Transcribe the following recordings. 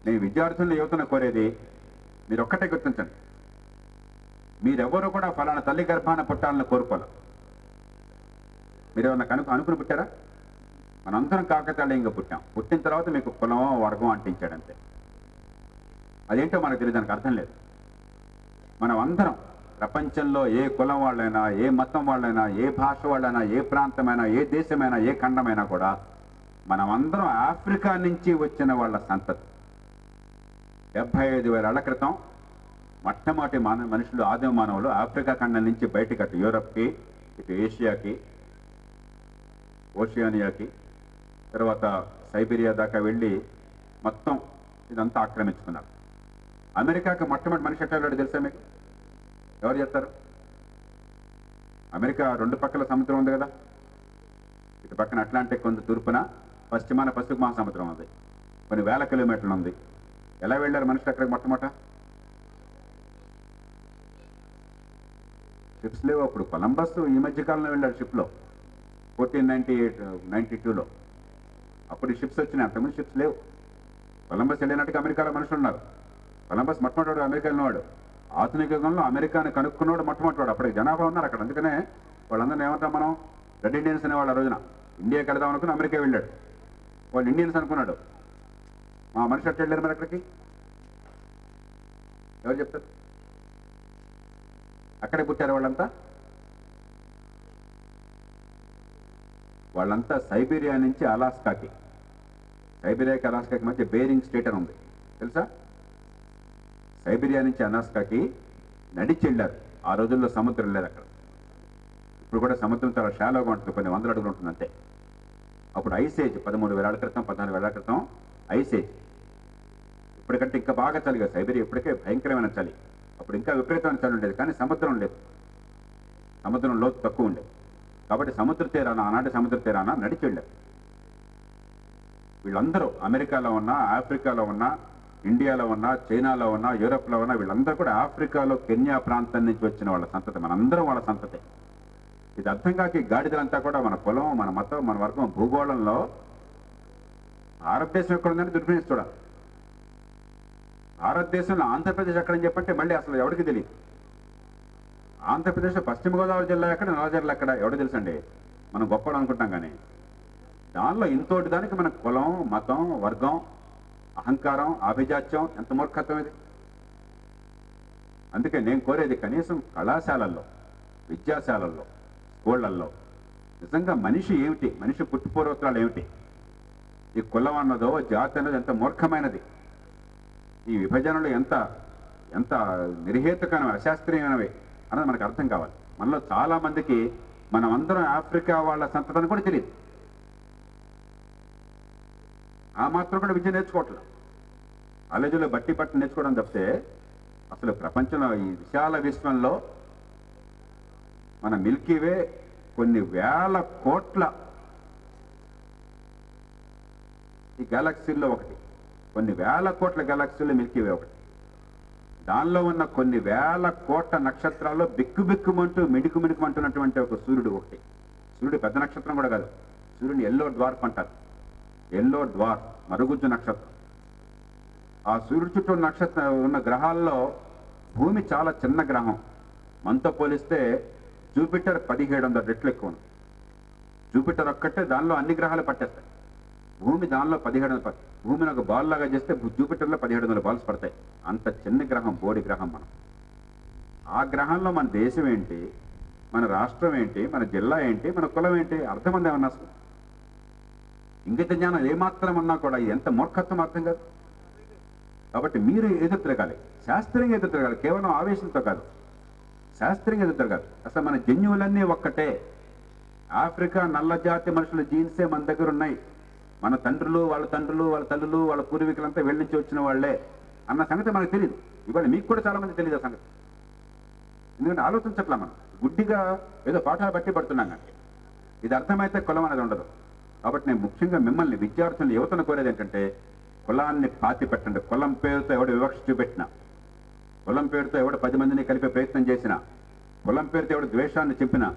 నేను విద్యార్థులను యువతను కోరేది మీరు ఒక్కటే గుర్తించండి, మీరెవరు కూడా ఫలానా తల్లి గర్భాన పుట్టాలని కోరుకోవాలి. మీరేమన్నా అనుకుని పుట్టారా? మనందరం కాకతాళీయంగా పుట్టాం. పుట్టిన తర్వాత మీకు కులమో వర్గం అంటించాడంతే. అదేంటో మనకు తెలియదు, దానికి అర్థం లేదు. మనం అందరం ప్రపంచంలో ఏ కులం వాళ్ళైనా, ఏ మతం వాళ్ళైనా, ఏ భాష వాళ్ళైనా, ఏ ప్రాంతమైనా, ఏ దేశమైనా, ఏ ఖండమైనా కూడా మనం అందరం ఆఫ్రికా నుంచి వచ్చిన వాళ్ళ సంతతి. 75,000 ఏళ్ల క్రితం మొట్టమొదటి మనుషులు, ఆదిమ మానవులు ఆఫ్రికా ఖండం నుంచి బయటకు అటు యూరప్కి, ఇటు ఏషియాకి, ఓషియానియాకి, తర్వాత సైబీరియా దాకా వెళ్ళి మొత్తం ఇదంతా ఆక్రమించుకున్నారు. అమెరికాకి మొట్టమొదటి మనిషి ఎట్లా వెళ్ళాడు తెలుసా మీకు? ఎవరు చెప్తారు? అమెరికా రెండు పక్కల సముద్రం ఉంది కదా, ఇటు పక్కన అట్లాంటిక్ ఉంది, తూర్పున పశ్చిమాన పసిఫిక్ మహాసముద్రం ఉంది, కొన్ని వేల కిలోమీటర్లు ఉంది. ఎలా వెళ్ళారు మనుషులు అక్కడికి? మొట్టమొదట షిప్స్ లేవు అప్పుడు. కొలంబస్ ఈ మధ్య కాలంలో వెళ్ళాడు షిప్లో, 1492లో. అప్పుడు షిప్స్ వచ్చినాయి, అంతకుముందు షిప్స్ లేవు. కొలంబస్ వెళ్ళినట్టుగా అమెరికాలో మనుషులు ఉన్నారు. కొలంబస్ మొట్టమొదటి అమెరికా వెళ్ళినవాడు. ఆధునిక యుగంలో అమెరికాని కనుక్కున్నవాడు మొట్టమొదటివాడు. అప్పటికి జనాభా ఉన్నారు అక్కడ, అందుకనే వాళ్ళందరినీ ఏమంటాం మనం? రెడ్ ఇండియన్స్ అనేవాళ్ళు. ఆ రోజున ఇండియాకి వెళదాం అనుకుని అమెరికా వెళ్ళాడు, వాళ్ళు ఇండియన్స్ అనుకున్నాడు. మా మనిషి అట్లా వెళ్ళారు మరి అక్కడికి? ఎవరు చెప్తారు? అక్కడే పుట్టారు వాళ్ళంతా. వాళ్ళంతా సైబీరియా నుంచి అలాస్కాకి, సైబీరియాకి అలాస్కాకి మధ్య బేరింగ్ స్టేట్ అని ఉంది తెలుసా? సైబీరియా నుంచి అలాస్కాకి నడిచి వెళ్ళారు. ఆ రోజుల్లో సముద్రం లేదు అక్కడ. ఇప్పుడు కూడా సముద్రం చాలా షాలోగా ఉంటుంది, కొన్ని 100 అడుగులు ఉంటుంది అంతే. అప్పుడు ఐస్ ఏజ్, 13,000 ఏళ్ల క్రితం, 14,000 ఏళ్ల క్రితం ఐస్ ఏజ్. ఇప్పటికంటే ఇంకా బాగా చలిగా సైబీరియా, ఇప్పటికే భయంకరమైన చలి. అప్పుడు ఇంకా విపరీతమైన చలి ఉండేది, కానీ సముద్రం లేదు, సముద్రం లోతు తక్కువ ఉండేది. కాబట్టి సముద్ర తీరాన, ఆనాటి సముద్ర తీరాన నడిచి వెళ్ళారు. వీళ్ళందరూ అమెరికాలో ఉన్నా, ఆఫ్రికాలో ఉన్నా, ఇండియాలో ఉన్నా, చైనాలో ఉన్నా, యూరోప్లో ఉన్నా, వీళ్ళందరూ కూడా ఆఫ్రికాలో కెన్యా ప్రాంతం నుంచి వచ్చిన వాళ్ళ సంతతి. మనందరం వాళ్ళ సంతతే. ఇది అర్థం కాక ఈ గాడిదలంతా కూడా మన కులం, మన మతం, మన వర్గం, భూగోళంలో భారతదేశం ఎక్కడ ఉందని దుర్భిణించి చూడాలి. భారతదేశంలో ఆంధ్రప్రదేశ్ ఎక్కడని చెప్పంటే మళ్ళీ అసలు ఎవరికి తెలియదు. ఆంధ్రప్రదేశ్ పశ్చిమ గోదావరి జిల్లా ఎక్కడ, నల్లజర్ల ఎక్కడ, ఎవరికి తెలుసండి? మనం గొప్పలు అనుకుంటాం, కానీ దానిలో ఇంతోటి దానికి మన కులం, మతం, వర్గం, అహంకారం, ఆభిజాత్యం, ఎంత మూర్ఖత్వం ఇది. అందుకే నేను కోరేది కనీసం కళాశాలల్లో, విద్యాశాలల్లో, స్కూళ్లల్లో నిజంగా మనిషి ఏమిటి, మనిషి పుట్టుపూర్వోత్తరాలు ఏమిటి, ఈ కులం అన్నదో జాతి అన్నది ఎంత మూర్ఖమైనది, ఈ విభజనలు ఎంత ఎంత నిర్హేతుకమైనవి, అశాస్త్రీయమైనవి అన్నది మనకు అర్థం కావాలి. మనలో చాలా మందికి మనం అందరం ఆఫ్రికా వాళ్ళ సంతతిని కూడా తెలియదు. ఆ మాత్రం కూడా విద్య నేర్చుకోవట్లేదు. కాలేజీలో బట్టి పట్టు నేర్చుకోవడం తప్పితే అసలు ప్రపంచంలో, ఈ విశాల విశ్వంలో మన మిల్కీవే కొన్ని వేల కోట్ల, ఈ గెలాక్సీల్లో ఒకటి, కొన్ని వేల కోట్ల గెలాక్సీల్లో మిల్కీవే ఒకటి. దానిలో ఉన్న కొన్ని వేల కోట్ల నక్షత్రాల్లో బిక్కుబిక్కుమంటూ మిణుకుమిణుకుమంటున్నటువంటి ఒక సూర్యుడు ఒకటి. సూర్యుడు పెద్ద నక్షత్రం కూడా కాదు, సూర్యుని ఎల్లో డ్వార్ఫ్ అంటారు. ఎల్లో డ్వార్ఫ్, మరుగుజ్జు నక్షత్రం. ఆ సూర్యుడు చుట్టూ నక్షత్రం ఉన్న గ్రహాల్లో భూమి చాలా చిన్న గ్రహం. మనతో పోలిస్తే జూపిటర్ 1700 రెట్లు ఎక్కువ ఉంది. జూపిటర్ ఒక్కటే దానిలో అన్ని గ్రహాలు పట్టేస్తాయి. భూమి దానిలో 1700, భూమిని ఒక బాల్ లాగా చేస్తే జూపిటర్లో 1700 బాల్స్ పడతాయి. అంత చిన్న గ్రహం, బోడి గ్రహం మనం. ఆ గ్రహంలో మన దేశం ఏంటి, మన రాష్ట్రం ఏంటి, మన జిల్లా ఏంటి, మన కులం ఏంటి, అర్థమంది ఏమన్నా అసలు? ఇంగిత జ్ఞానం ఏమాత్రం ఉన్నా కూడా ఎంత మూర్ఖత్వం అర్థం కాదు. కాబట్టి మీరు ఎదురు తిరగాలి, శాస్త్రీయంగా ఎదురు తిరగాలి, కేవలం ఆవేశంతో కాదు, శాస్త్రీయంగా ఎదురు తిరగాలి. అసలు మన జన్యువులన్నీ ఒక్కటే. ఆఫ్రికా నల్ల జాతి మనుషుల జీన్సే మన దగ్గర ఉన్నాయి. మన తండ్రులు, వాళ్ళ తండ్రులు, వాళ్ళ తల్లులు, వాళ్ళ పూర్వీకులంతా వెళ్ళి నుంచి వచ్చిన వాళ్లే అన్న సంగతి మనకు తెలియదు. ఇవాళ మీకు కూడా చాలా మంది తెలియదు ఆ సంగతి. ఎందుకంటే ఆలోచించట్లా, మనం గుడ్డిగా ఏదో పాఠాలు బట్టి పడుతున్నాం. కానీ ఇది అర్థమైతే కులం అనేది ఉండదు. కాబట్టి నేను ముఖ్యంగా మిమ్మల్ని, విద్యార్థులను, యువతను కోరేది ఏంటంటే కులాన్ని పాతి పెట్టండి. కులం పేరుతో ఎవడు వివక్ష చూపెట్టినా, కులం పేరుతో ఎవడు 10 మందిని కలిపే ప్రయత్నం చేసినా, కులం పేరుతో ఎవడు ద్వేషాన్ని చెప్పినా,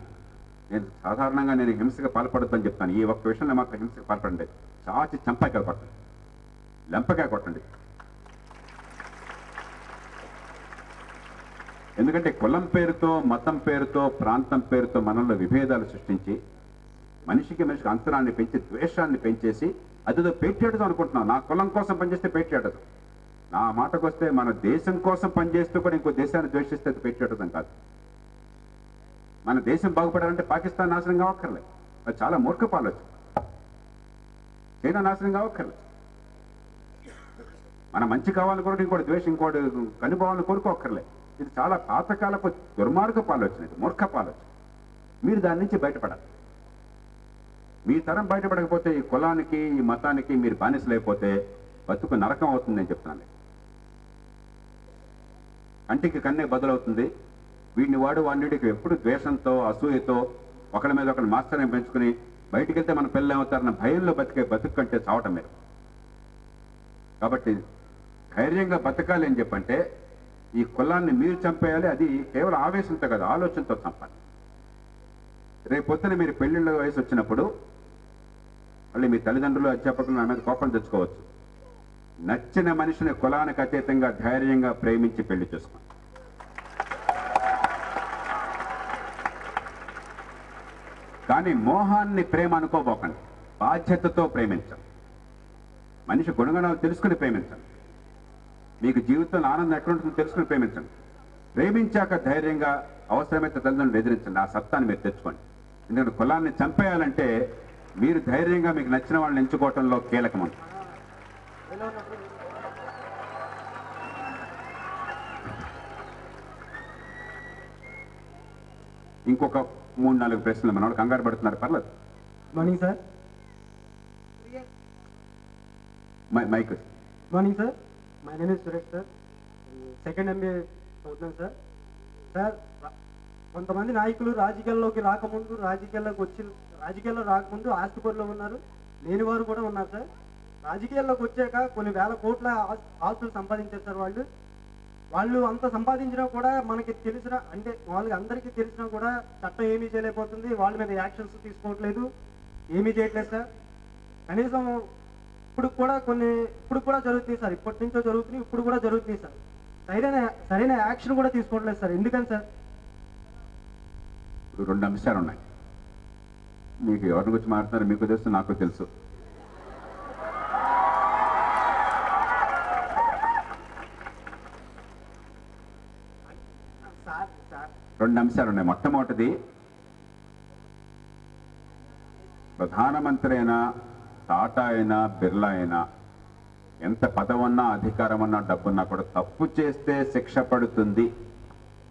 నేను సాధారణంగా నేను హింసగా పాల్పడద్దని చెప్తాను. ఈ ఒక్క విషయంలో మాత్రం హింసకు పాల్పడండి. చాచి చంపకాయ కొట్టండి, లెంపకాయ కొట్టండి. ఎందుకంటే కులం పేరుతో, మతం పేరుతో, ప్రాంతం పేరుతో మనలో విభేదాలు సృష్టించి మనిషికి అంతరాన్ని పెంచి ద్వేషాన్ని పెంచేసి అదేదో పేట్యాడదు అనుకుంటున్నాం. నా కులం కోసం పనిచేస్తే పేట్యాడదు. నా మాటకు వస్తే మన దేశం కోసం పనిచేస్తూ కూడా ఇంకో దేశాన్ని ద్వేషిస్తే అది పేట్యాడడం కాదు. మన దేశం బాగుపడాలంటే పాకిస్తాన్ నాశనం కావక్కర్లేదు, అది చాలా మూర్ఖపు ఆలోచన. చైనా నాశనం కావక్కర్లేదు. మన మంచి కావాలని కోరుకు ఇంకోటి ద్వేషం, ఇంకోటి కనుభవాలను కోరుకోక్కర్లేదు. ఇది చాలా పాతకాలపు దుర్మార్గపు ఆలోచన, ఇది మూర్ఖపు ఆలోచన. మీరు దాని నుంచి బయటపడాలి. మీ తరం బయటపడకపోతే ఈ కులానికి, ఈ మతానికి మీరు బానిసలైపోతే బతుకు నరకం అవుతుందని చెప్తున్నాను. కంటికి కన్నే బదులవుతుంది. వీడిని వాడికి ఎప్పుడు ద్వేషంతో, అసూయతో ఒకరి మీద ఒకరిని మాస్టర్ని పెంచుకుని బయటికి వెళ్తే మన పిల్లలు ఏమవుతారన్న భయంలో బతికే బతుకు కంటే చావటం మీరు. కాబట్టి ధైర్యంగా బతకాలి అని చెప్పంటే ఈ కులాన్ని మీరు చంపేయాలి. అది కేవలం ఆవేశంతో కాదు, ఆలోచనతో చంపాలి. రేపు పొద్దున మీరు పెళ్లిళ్ళ వయసు వచ్చినప్పుడు మళ్ళీ మీ తల్లిదండ్రులు, అధ్యాపకులు నా మీద కోపం తెచ్చుకోవచ్చు. నచ్చిన మనిషిని కులానికి అతీతంగా ధైర్యంగా ప్రేమించి పెళ్లి చేసుకోండి. కానీ మోహాన్ని ప్రేమ అనుకోబోకండి. బాధ్యతతో ప్రేమించండి. మనిషి గుణగణాలు తెలుసుకుని ప్రేమించండి. మీకు జీవితంలో ఆనందం ఎక్కడుంటుందో తెలుసుకుని ప్రేమించండి. ప్రేమించాక ధైర్యంగా అవసరమైతే తల్లిదండ్రులు ఎదిరించండి. ఆ సత్తాన్ని మీరు తెచ్చుకోండి. ఎందుకంటే కులాన్ని చంపేయాలంటే మీరు ధైర్యంగా మీకు నచ్చిన వాళ్ళని ఎంచుకోవటంలో కీలకం. ఇంకొక 3-4 ప్రశ్నలు మన కంగారు పడుతున్నారు, పర్లేదు. Morning sir. Mic. Morning sir, my name is Suresh sir. Second MBA చదువుతున్నాను సార్. సార్, కొంతమంది నాయకులు రాజకీయాల్లోకి రాకముందు, రాజకీయాల్లో రాకముందు ఆస్తిపరులు ఉన్నారు, లేని వారు కూడా ఉన్నారు సార్. రాజకీయాల్లోకి వచ్చాక కొన్ని వేల కోట్ల ఆస్తులు సంపాదించారు సార్. వాళ్ళు అంత సంపాదించినా కూడా మనకి తెలిసిన, అంటే వాళ్ళకి అందరికీ తెలిసినా కూడా చట్టం ఏమీ చేయలేకపోతుంది. వాళ్ళ మీద యాక్షన్స్ తీసుకోవట్లేదు, ఏమీ చేయట్లేదు సార్. కనీసం ఇప్పుడు కూడా జరుగుతుంది సార్. ఇప్పటి నుంచో జరుగుతున్నాయి, ఇప్పుడు కూడా జరుగుతుంది సార్. సరైన యాక్షన్ కూడా తీసుకోవట్లేదు సార్. ఎందుకని సార్? ఇప్పుడు 2 అంశాలు ఉన్నాయి. మీకు ఎవరి గురించి మాట్లాడుతున్నారు మీకు తెలుసు, నాకు తెలుసు. రెండు అంశాలు ఉన్నాయి. మొట్టమొదటిది, ప్రధానమంత్రి అయినా, టాటా అయినా, బిర్లా అయినా, ఎంత పదవున్నా, అధికారం ఉన్నా, డబ్బున్నా కూడా తప్పు చేస్తే శిక్ష పడుతుంది.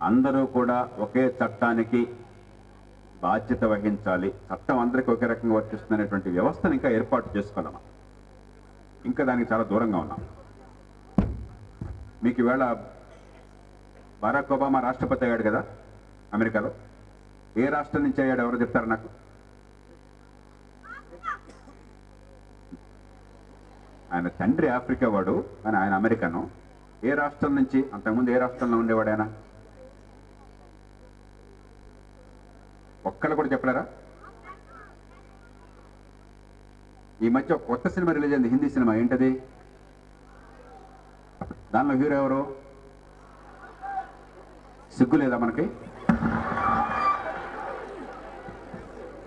అందరూ కూడా ఒకే చట్టానికి బాధ్యత వహించాలి. చట్టం అందరికీ ఒకే రకంగా వర్తిస్తున్నటువంటి వ్యవస్థను ఇంకా ఏర్పాటు చేసుకోలేమా? ఇంకా దానికి చాలా దూరంగా ఉన్నాం. మీకు ఈవేళ బరాక్ ఒబామా రాష్ట్రపతి అయ్యాడు కదా అమెరికాలో. ఏ రాష్ట్రం నుంచి అయ్యాడు ఎవరు చెప్తారు నాకు? ఆయన తండ్రి ఆఫ్రికా వాడు, కానీ ఆయన అమెరికను. ఏ రాష్ట్రం నుంచి? అంతకుముందు ఏ రాష్ట్రంలో ఉండేవాడు ఆయన? ఒక్కళ్ళు కూడా చెప్పలేరా? ఈ మధ్య ఒక కొత్త సినిమా రిలీజ్ అయింది, హిందీ సినిమా. ఏంటది? దానిలో హీరో ఎవరు? సిగ్గు లేదా మనకి?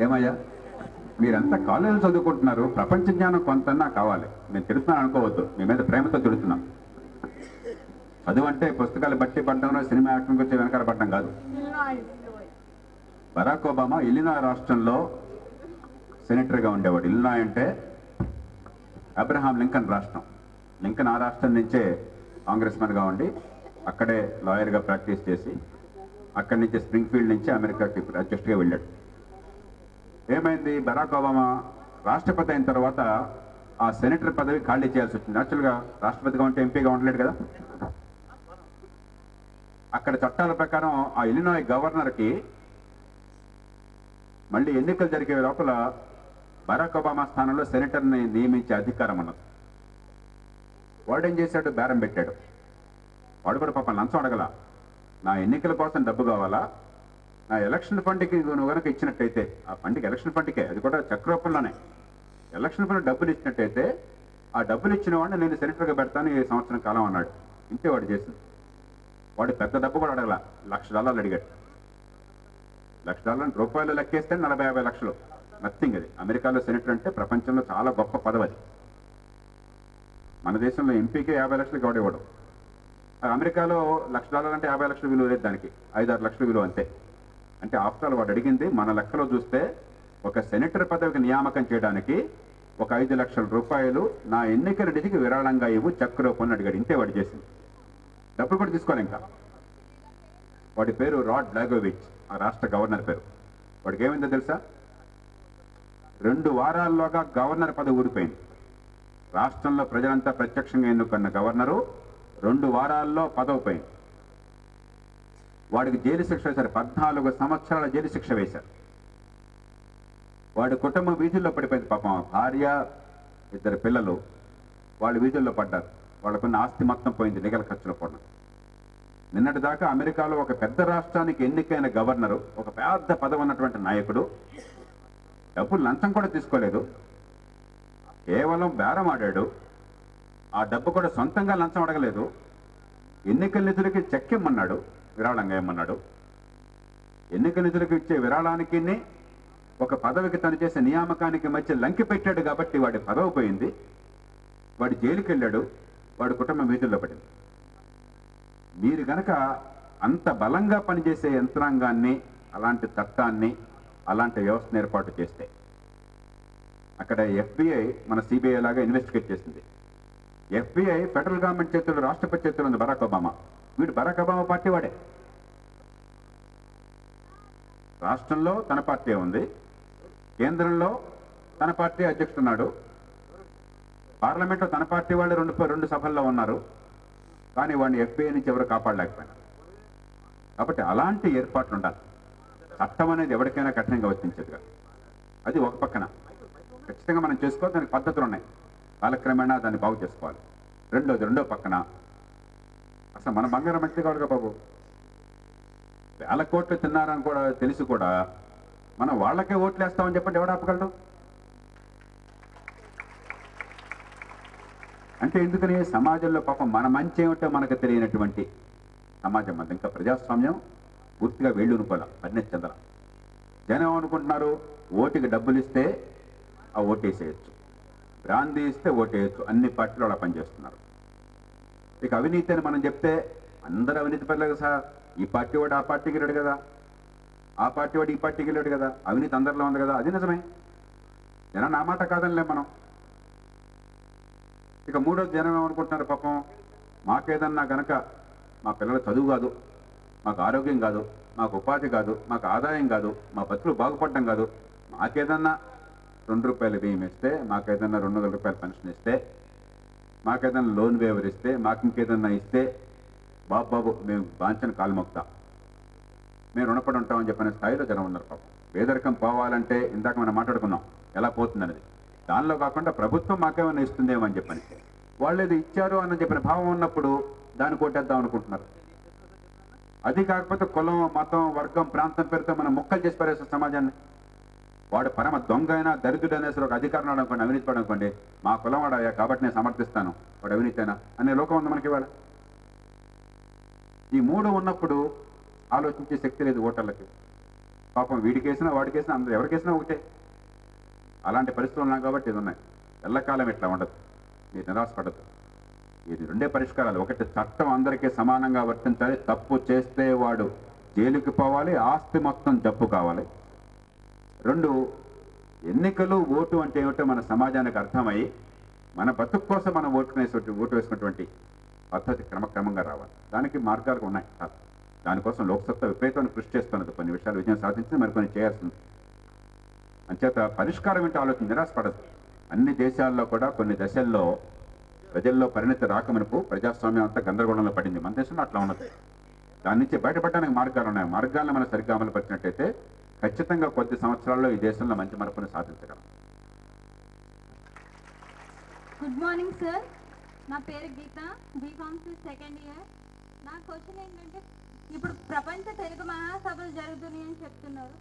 ఏమయ్యా, మీరంతా కాలేజీలు చదువుకుంటున్నారు, ప్రపంచ జ్ఞానం కొంతన్నా కావాలి. నేను తిడుతున్నాను అనుకోవద్దు, మీ మీద ప్రేమతో తిడుతున్నాం. చదువు అంటే పుస్తకాలు బట్టి పడడం, సినిమా యాక్టింగ్ వచ్చి వెనకాల పడడం కాదు. బరాక్ ఒబామా ఇల్లినాయ్ రాష్ట్రంలో సెనేటర్గా ఉండేవాడు. ఇల్లినాయ్ అంటే అబ్రహాం లింకన్ రాష్ట్రం. లింకన్ ఆ రాష్ట్రం నుంచే కాంగ్రెస్ మ్యాన్గా ఉండి అక్కడే లాయర్గా ప్రాక్టీస్ చేసి అక్కడి నుంచి స్ప్రింగ్ఫీల్డ్ నుంచి అమెరికాకి అడ్జస్ట్గా వెళ్ళాడు. ఏమైంది? బరాక్ ఒబామా రాష్ట్రపతి అయిన తర్వాత ఆ సెనేటర్ పదవి ఖాళీ చేయాల్సి వచ్చింది. యాక్చువల్గా రాష్ట్రపతిగా ఉంటే ఎంపీగా ఉండలేడు కదా. అక్కడ చట్టాల ప్రకారం ఆ ఇల్లినాయ్ గవర్నర్కి మళ్ళీ ఎన్నికలు జరిగే లోపల బరాక్ ఒబామా స్థానంలో సెనేటర్ని నియమించే అధికారం ఉన్నది. వాడు ఏం చేశాడు? బేరం పెట్టాడు. వాడు కూడా పాపం లంచం అడగల. నా ఎన్నికల కోసం డబ్బు కావాలా, నా ఎలక్షన్ ఫండ్కి నువ్వు కనుక ఇచ్చినట్టయితే, ఆ ఫండ్కి ఎలక్షన్ ఫండ్కే, అది కూడా చెక్ రూపంలోనే, ఎలక్షన్ ఫండ్ డబ్బులు ఇచ్చినట్టయితే ఆ డబ్బులు ఇచ్చిన వాడిని నేను సెనేటర్గా పెడతాను ఈ సంవత్సరం కాలం అన్నాడు. ఇంతే వాడు చేసింది. వాడు పెద్ద డబ్బు కూడా అడగల, $1,00,000 అడిగాడు. $1,00,000 రూపాయలు లెక్కేస్తే 40-50 లక్షలు, నథింగ్. అది అమెరికాలో సెనేటర్ అంటే ప్రపంచంలో చాలా గొప్ప పదవి అది. మన దేశంలో ఎంపీకి 50 లక్షలకి ఎవడేవాడు. అమెరికాలో $1,00,000 అంటే 50 లక్షల విలువ లేదు, దానికి 5-6 లక్షల విలువ అంతే. అంటే ఆఫ్టర్ ఆల్ వాడు అడిగింది మన లెక్కలో చూస్తే ఒక సెనేటర్ పదవికి నియామకం చేయడానికి ఒక 5 లక్షల రూపాయలు నా ఎన్నికల నిధికి విరాళంగా ఇవ్వు చెక్ రూపంలో అడిగాడు. ఇంతే వాడు చేసింది. డబ్బులు కూడా తీసుకోవాలి. ఇంకా వాడి పేరు రాడ్ బ్లాగోవిచ్, ఆ రాష్ట్ర గవర్నర్ పేరు. వాడికి ఏమైందో తెలుసా? 2 వారాల్లోగా గవర్నర్ పదవి ఊడిపోయింది. రాష్ట్రంలో ప్రజలంతా ప్రత్యక్షంగా ఎన్నుకున్న గవర్నరు 2 వారాల్లో పదవి పోయింది. వాడికి జైలు శిక్ష వేశారు. 14 సంవత్సరాల జైలు శిక్ష వేశారు. వాడి కుటుంబం వీధుల్లో పడిపోయింది. పాపం భార్య, 2 పిల్లలు వాళ్ళు వీధుల్లో పడ్డారు. వాళ్ళకున్న ఆస్తి మొత్తం పోయింది లీగల్ ఖర్చులు కూడా. నిన్నటి దాకా అమెరికాలో ఒక పెద్ద రాష్ట్రానికి ఎన్నికైన గవర్నరు, ఒక పెద్ద పదవి ఉన్నటువంటి నాయకుడు, డబ్బులు లంచం కూడా తీసుకోలేదు, కేవలం బేరం ఆడాడు. ఆ డబ్బు కూడా సొంతంగా లంచం అడగలేదు. ఎన్నికల నిధులకి చెక్ ఇమ్మన్నాడు, విరాళంగా ఇమ్మన్నాడు. ఎన్నికల నిధులకు ఇచ్చే విరాళానికి ఒక పదవికి తను చేసే నియామకానికి మధ్య లంకి పెట్టాడు కాబట్టి వాడి పదవి పోయింది. వాడు జైలుకి వెళ్ళాడు. వాడి కుటుంబం వీధుల్లో పడింది. మీరు గనక అంత బలంగా పనిచేసే యంత్రాంగాన్ని, అలాంటి చట్టాన్ని, అలాంటి వ్యవస్థను ఏర్పాటు చేస్తే, అక్కడ FBI మన CBI లాగా ఇన్వెస్టిగేట్ చేసింది. FBI ఫెడరల్ గవర్నమెంట్ చేతుల్లో, రాష్ట్రపతి చేతుల్లో ఉంది బరాక్ ఒబామా. వీడు బరాక్ ఒబామా పార్టీ వాడే. రాష్ట్రంలో తన పార్టీ ఉంది, కేంద్రంలో తన పార్టీ అధ్యక్షుడు ఉన్నాడు, పార్లమెంట్లో తన పార్టీ వాళ్ళు 2 సభల్లో ఉన్నారు. కానీ వాడిని FBI నుంచి ఎవరు కాపాడలేకపోయినారు. కాబట్టి అలాంటి ఏర్పాట్లు ఉండాలి. చట్టం అనేది ఎవరికైనా కఠినంగా వర్తించేదిగా. అది ఒక పక్కన ఖచ్చితంగా మనం చేసుకోవాలి. దానికి పద్ధతులు ఉన్నాయి. కాలక్రమేణా దాన్ని బాగు చేసుకోవాలి. రెండో పక్కన అసలు మన బంగారం మంచిది కాదుగా బాబు. 1000 కోట్లు తిన్నారని కూడా తెలిసి కూడా మనం వాళ్ళకే ఓట్లు వేస్తామని చెప్పండి, ఎవడు ఆపగలడు? అంటే ఎందుకని? సమాజంలో పాపం మన మంచి ఏమిటో మనకు తెలియనటువంటి సమాజం అది. ఇంకా ప్రజాస్వామ్యం పూర్తిగా వేళ్ళునుకోలే, పరిణతి చెందల. జనం అనుకుంటున్నారు ఓటుకి డబ్బులు ఇస్తే ఆ ఓటేసేయచ్చు, బ్రాందీ ఇస్తే ఓటేయచ్చు. అన్ని పార్టీలు అలా పనిచేస్తున్నారు. ఇక అవినీతి అని మనం చెప్తే అందరూ అవినీతి పర్లేదు సార్. ఈ పార్టీ వాడు ఆ పార్టీకి వెళ్ళాడు కదా, ఆ పార్టీ వాడు ఈ పార్టీకి వెళ్ళాడు కదా, అవినీతి అందరిలో ఉంది కదా. అది నిజమే. జనం నా మాట కాదనిలే మనం. ఇక మూడోది, జనం ఏమనుకుంటున్నారు పాపం, మాకేదన్నా గనక మా పిల్లల చదువు కాదు, మాకు ఆరోగ్యం కాదు, మాకు ఉపాధి కాదు, మాకు ఆదాయం కాదు, మా బతుకులు బాగుపడడం కాదు, మాకేదన్నా ₹2 బియ్యం ఇస్తే, మాకేదన్నా ₹200 పెన్షన్ ఇస్తే, మాకేదన్నా లోన్ వేవర్ ఇస్తే, మాకు ఇంకేదన్నా ఇస్తే బాబు మేము బాంచని కాలు మొక్తా, మేము రుణపడి ఉంటామని చెప్పిన స్థాయిలో జనం ఉన్నారు పాపం. పేదరికం పోవాలంటే ఇందాక మనం మాట్లాడుకున్నాం ఎలా పోతుందనేది. దానిలో కాకుండా ప్రభుత్వం మాకేమైనా ఇస్తుందేమో అని చెప్పని, వాళ్ళు ఏది ఇచ్చారు అని చెప్పిన భావం ఉన్నప్పుడు దాన్ని కొట్టేద్దాం అనుకుంటున్నారు. అది కాకపోతే కులం, మతం, వర్గం, ప్రాంతం పేరుతో మనం ముక్కలు చేసి పారేస్తాం సమాజాన్ని. వాడు పరమ దొంగ అయినా, దరిద్రుడు అనేసి ఒక అధికారం అనుకోండి, అవినీతి పడు అనుకోండి, మా కులం వాడయ్యా కాబట్టి నేను సమర్థిస్తాను, వాడు అవినీతి అయినా అనే లోకం ఉంది మనకి ఇవాళ. ఈ 3 ఉన్నప్పుడు ఆలోచించే శక్తి లేదు ఓటర్లకి. పాపం వీడికేసినా వాడికేసినా అందరూ ఎవరికేసినా ఒకటే. అలాంటి పరిస్థితులు ఉన్నాయి కాబట్టి ఇది ఉన్నాయి. ఎల్లకాలం ఇట్లా ఉండదు. మీరు నిరాశపడద్దు. ఇది 2 పరిష్కారాలు. ఒకటి, చట్టం అందరికీ సమానంగా వర్తించాలి. తప్పు చేస్తే వాడు జైలుకి పోవాలి, ఆస్తి మొత్తం జప్పు కావాలి. 2, ఎన్నికలు, ఓటు అంటే ఏమిటో మన సమాజానికి అర్థమై మన బతుకు కోసం మనం ఓటు వేసుకున్నటువంటి పద్ధతి క్రమక్రమంగా రావాలి. దానికి మార్గాలు ఉన్నాయి. దానికోసం లోక్సత్తా విపరీతమైన కృషి చేస్తున్నది. కొన్ని విషయాలు విజయం సాధించి మరికొన్ని చేయాల్సింది. అంచేత పరిష్కారం ఏంటో ఆలోచన, నిరాశపడదు. అన్ని దేశాల్లో కూడా కొన్ని దశల్లో ప్రజల్లో పరిణతి రాకమునుపు ప్రజాస్వామ్యం అంతా గందరగోళంలో పడింది. మన దేశంలో అట్లా ఉన్నది. దాని నుంచి బయటపడడానికి మార్గాలు ఉన్నాయి. మార్గాలను మనం సరిగ్గా అమలు పరిచినట్టయితే ఖచ్చితంగా కొద్ది సంవత్సరాల్లో ఈ దేశంలో మంచి మార్పుని సాధించగలం. గుడ్ మార్నింగ్ సార్, నా పేరు గీత, బీఫార్మసీ సెకండ్ ఇయర్. నా క్వశ్చన్ ఏంటంటే, ఇప్పుడు ప్రపంచ తెలుగు మహాసభలు జరుగుతున్నాయని చెప్తున్నారు,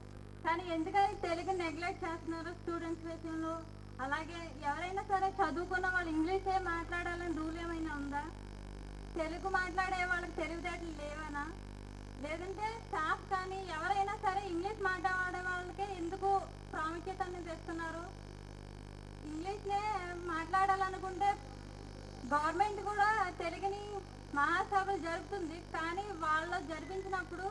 కానీ ఎందుకని తెలుగు నెగ్లెక్ట్ చేస్తున్నారు స్టూడెంట్స్ విషయంలో? అలాగే ఎవరైనా సరే చదువుకున్న వాళ్ళు ఇంగ్లీషే మాట్లాడాలని రూల్ ఏమైనా ఉందా? తెలుగు మాట్లాడే వాళ్ళకి తెలివితేటలు లేవనా, లేదంటే స్టాఫ్ కానీ ఎవరైనా సరే ఇంగ్లీష్ మాట్లాడే వాళ్ళకే ఎందుకు ప్రాముఖ్యత అనేది ఇస్తున్నారు? ఇంగ్లీష్నే మాట్లాడాలనుకుంటే గవర్నమెంట్ కూడా తెలుగుని మహాసభలు జరుపుతుంది, కానీ వాళ్ళు జరిపించినప్పుడు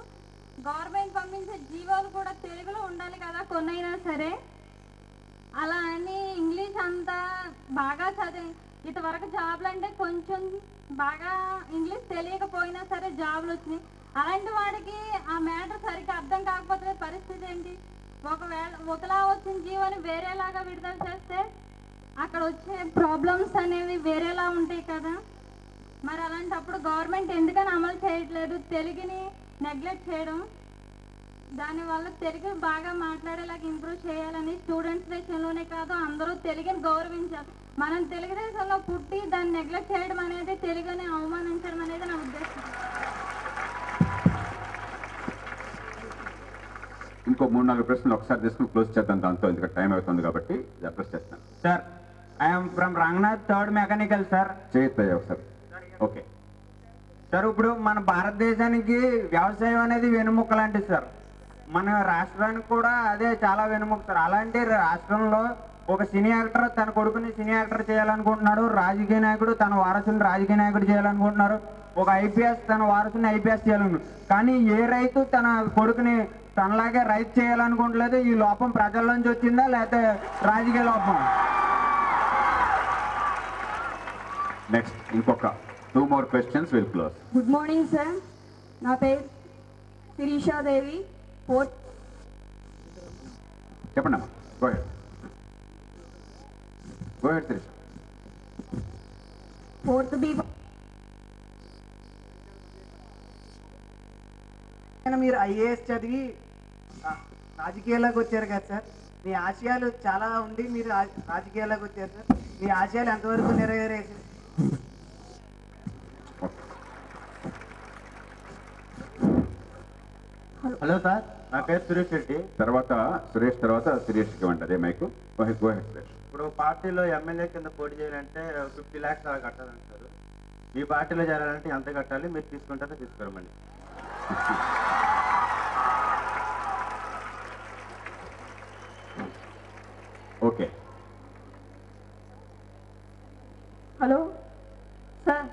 గవర్నమెంట్ పంపించే జీవోలు కూడా తెలుగులో ఉండాలి కదా కొన్నైనా సరే. అలా అని ఇంగ్లీష్ అంతా బాగా చదివి ఇంతవరకు జాబ్లు అంటే కొంచెం బాగా ఇంగ్లీష్ తెలియకపోయినా సరే జాబ్లు వచ్చినాయి. అలాంటి వాడికి ఆ మ్యాటర్ సరిగ్గా అర్థం కాకపోతే పరిస్థితి ఏంటి? ఒకవేళ ఒకలా వచ్చిన జీవోని వేరేలాగా విడుదల చేస్తే అక్కడ వచ్చే ప్రాబ్లమ్స్ అనేవి వేరేలా ఉంటాయి కదా. మరి అలాంటప్పుడు గవర్నమెంట్ ఎందుకని అమలు చేయట్లేదు? తెలుగుని నెగ్లెక్ట్ చేయడం, దానివల్ల తెలుగు బాగా మాట్లాడేలాగా ఇంప్రూవ్ చేయాలని స్టూడెంట్స్ విషయంలోనే కాదు అందరూ తెలుగుని గౌరవించాలి. మనం తెలుగుదేశంలో పుట్టి దాన్ని నెగ్లెక్ట్ చేయడం అనేది తెలుగుని అవమానించడం అనేది నా ఉద్దేశం. ఇంకో 3-4 ప్రశ్నలు ఒకసారి తీసుకుని క్లోజ్ చేద్దాం దాంతో, ఎందుకంటే టైం అవుతుంది కాబట్టి అడ్రస్ చేస్తాను. Sir, I'm from Ranganath third mechanical sir. చేయొద్దు ఒకసారి. ఓకే సార్, ఇప్పుడు మన భారతదేశానికి వ్యవసాయం అనేది వెన్నుముక్క లాంటిది సార్. మన రాష్ట్రానికి కూడా అదే చాలా వెన్నుముక్క సార్. అలాంటి రాష్ట్రంలో ఒక సినీ యాక్టర్ తన కొడుకుని సినీ యాక్టర్ చేయాలనుకుంటున్నాడు, రాజకీయ నాయకుడు తన వారసుని రాజకీయ నాయకుడు చేయాలనుకుంటున్నారు, ఒక ఐపీఎస్ తన వారసుని ఐపీఎస్ చేయాలనుకుంటున్నారు. కానీ ఏ రైతు తన కొడుకుని తనలాగే రైతు చేయాలనుకుంటలేదు. ఈ లోపం ప్రజల్లోంచి వచ్చిందా లేకపోతే రాజకీయ లోపం? నెక్స్ట్ ఇంకొక 2 more questions will close. Good morning sir, నా పేరు శిరీషాదేవి. చెప్పండి అమ్మా. Go head Shirisha. Fourth B. మీరు ఐఏఎస్ చదివి రాజకీయాల్లోకి వచ్చారు కదా సార్. మీ ఆశయాలు చాలా ఉండి మీరు రాజకీయాల్లోకి వచ్చారు సార్. మీ ఆశయాలు ఎంతవరకు నెరవేరాయి సార్? హలో సార్, నా పేరు సురేష్ రెడ్డి. తర్వాత సురేష్ ఇవ్వండి అదే మైకు. Go head Suresh. ఇప్పుడు పార్టీలో ఎమ్మెల్యే కింద పోటీ చేయాలంటే 50 lakhs అలా కట్టాలంటారు. మీ పార్టీలో చేరాలంటే ఎంత కట్టాలి? మీరు తీసుకుంటారో తీసుకోరమండి. ఓకే. హలో సార్,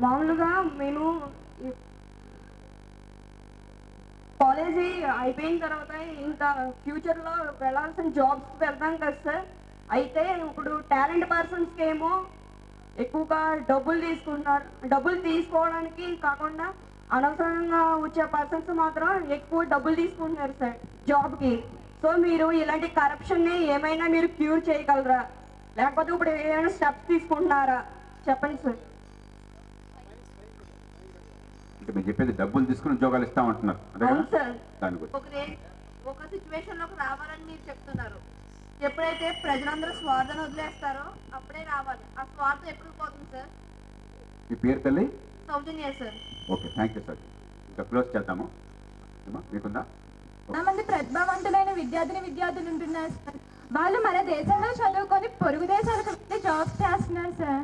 మామూలుగా మేము కాలేజీ అయిపోయిన తర్వాత ఇంకా ఫ్యూచర్లో వెళ్ళాల్సిన జాబ్స్కి వెళ్తాం కదా సార్. అయితే ఇప్పుడు టాలెంట్ పర్సన్స్కి ఏమో ఎక్కువగా డబ్బులు తీసుకుంటున్నారు. డబ్బులు తీసుకోవడానికి కాకుండా అనవసరంగా వచ్చే పర్సన్స్ మాత్రం ఎక్కువ డబ్బులు తీసుకుంటున్నారు సార్ జాబ్కి. సో మీరు ఇలాంటి కరప్షన్ని ఏమైనా మీరు క్యూర్ చేయగలరా, లేకపోతే ఇప్పుడు ఏమైనా స్టెప్స్ తీసుకుంటున్నారా చెప్పండి సార్. అంటే మీరు చెప్పేది డబ్బులు తీసుకుని ఉద్యోగాలు ఇస్తామంటున్నారు అదే అవును కదా? సార్. దాని గురించి ఒక సిచ్యువేషన్ లోకి రావాలని మీరు చెప్తున్నారు. ఎప్పుడైతే ప్రజలందరూ స్వార్థాన్ని వదిలేస్తారో అప్పుడే రావాలి. ఆ స్వార్థం ఎప్పుడు పోతుంది సార్? మీ పేరు తల్లి? Soujanya sir. Okay, thank you sir. ఇంకా క్లోజ్ చేద్దాము. మీకుందా? చాలా మంది ప్రతిభావంతులైన విద్యార్థులు ఉంటున్నారు సార్. వాళ్ళు మన దేశంలో చదువుకొని పొరుగు దేశాలకు వెళ్ళి జాబ్స్ చేస్తున్నారు సార్.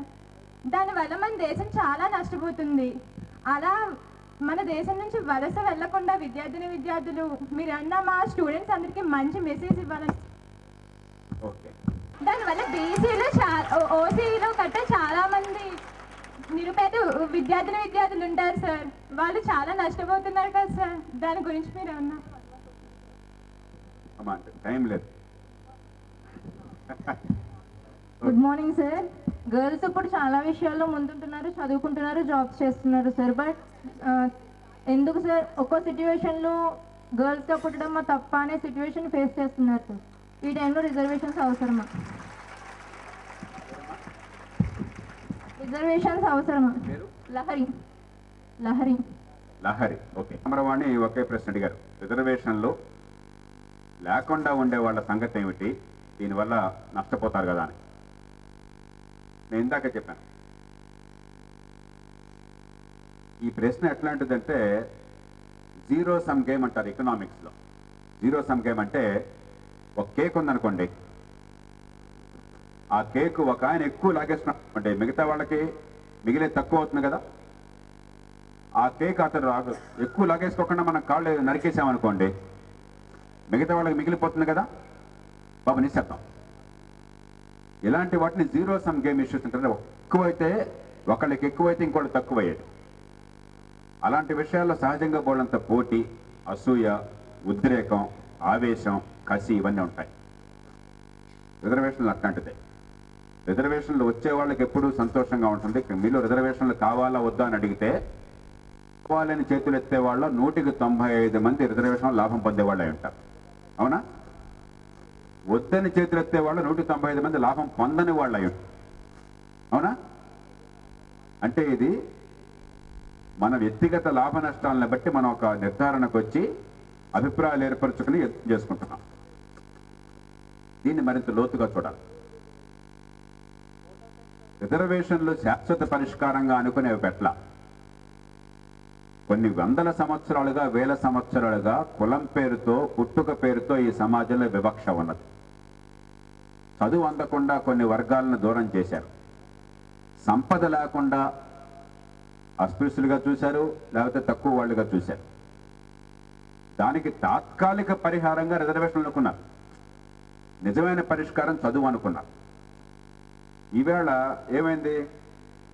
దానివల్ల మన దేశం చాలా నష్టపోతుంది. అలా మన దేశం నుంచి వలస వెళ్లకుండా విద్యార్థులు మీరన్నా మా స్టూడెంట్స్ అందరికీ మంచి మెసేజ్ ఇవ్వాలని. ఓకే. దానివల్ల బీసీలు ఓసీలు గట్ట చాలా మంది నిరుపేద విద్యార్థులు ఉంటారు సార్. వాళ్ళు చాలా నష్టపోతున్నారు కదా సార్. దాని గురించి మీరు అన్నా. అమ్మా టైం లేదు. Good morning sir. గర్ల్స్ ఇప్పుడు చాలా విషయాల్లో ముందుంటున్నారు, చదువుకుంటున్నారు, జాబ్స్ చేస్తున్నారు సార్. బట్ ఎందుకు సార్ ఒక్కో సిచ్యువేషన్లో గర్ల్స్గా పుట్టడం మా తప్ప అనే సిచ్యువేషన్ ఫేస్ చేస్తున్నారు సార్. ఈ టైంలో రిజర్వేషన్స్ అవసరమా? రిజర్వేషన్స్ అవసరమా? లహరి. ఓకే. అమరవాణి ఒకే ప్రశ్న అడిగారు. రిజర్వేషన్లు లేకుండా ఉండే వాళ్ళ సంగతి ఏమిటి, దీనివల్ల నష్టపోతారు కదా అని. నేను ఇందాక చెప్పాను, ఈ ప్రశ్న ఎట్లాంటిదంటే జీరో సమ్ గేమ్ అంటారు ఎకనామిక్స్లో. జీరో సమ్ గేమ్ అంటే ఒక కేక్ ఉందనుకోండి, ఆ కేక్ ఒక ఆయన ఎక్కువ లాగేస్తున్నాడు అంటే మిగతా వాళ్ళకి మిగిలే తక్కువ అవుతుంది కదా. ఆ కేక్ అతను ఎక్కువ లాగేసుకోకుండా మనం కాళ్ళు నరికేసామనుకోండి, మిగతా వాళ్ళకి మిగిలిపోతుంది కదా. బాబు నిశ్శబ్దం. ఇలాంటి వాటిని జీరో సమ్ గేమ్ ఇష్యూస్ అంటే ఎక్కువైతే ఒకళ్ళకి ఎక్కువైతే ఇంకోటి తక్కువయ్యేది. అలాంటి విషయాల్లో సహజంగా బోళ్ళంత పోటీ, అసూయ, ఉద్రేకం, ఆవేశం, కసి ఇవన్నీ ఉంటాయి. రిజర్వేషన్లు అట్లాంటిదే. రిజర్వేషన్లు వచ్చే వాళ్ళకి ఎప్పుడూ సంతోషంగా ఉంటుంది. మీలో రిజర్వేషన్లు కావాలా వద్దా అని అడిగితే కావాలని చేతులు ఎత్తే వాళ్ళు 195 మంది రిజర్వేషన్ లాభం పొందేవాళ్ళు అయి ఉంటారు. అవునా? వద్దని చేతులు ఎత్తే వాళ్ళు 195 మంది లాభం పొందని వాళ్ళు అయి ఉంటారు. అవునా? అంటే ఇది మన వ్యక్తిగత లాభ నష్టాలను బట్టి మనం ఒక నిర్ధారణకు వచ్చి అభిప్రాయాలు ఏర్పరచుకుని యత్నం చేసుకుంటున్నాం. దీన్ని మరింత లోతుగా చూడాలి. రిజర్వేషన్లు శాశ్వత పరిష్కారంగా అనుకునేవి పెట్ల. కొన్ని వందల సంవత్సరాలుగా, వేల సంవత్సరాలుగా కులం పేరుతో, పుట్టుక పేరుతో ఈ సమాజంలో వివక్ష ఉన్నది. చదువు అందకుండా కొన్ని వర్గాలను దూరం చేశారు. సంపద లేకుండా అస్పృశ్యులుగా చూశారు, లేకపోతే తక్కువ వాళ్ళుగా చూశారు. దానికి తాత్కాలిక పరిహారంగా రిజర్వేషన్లు అనుకున్నారు. నిజమైన పరిష్కారం చదువు అనుకున్నారు. ఈవేళ ఏమైంది?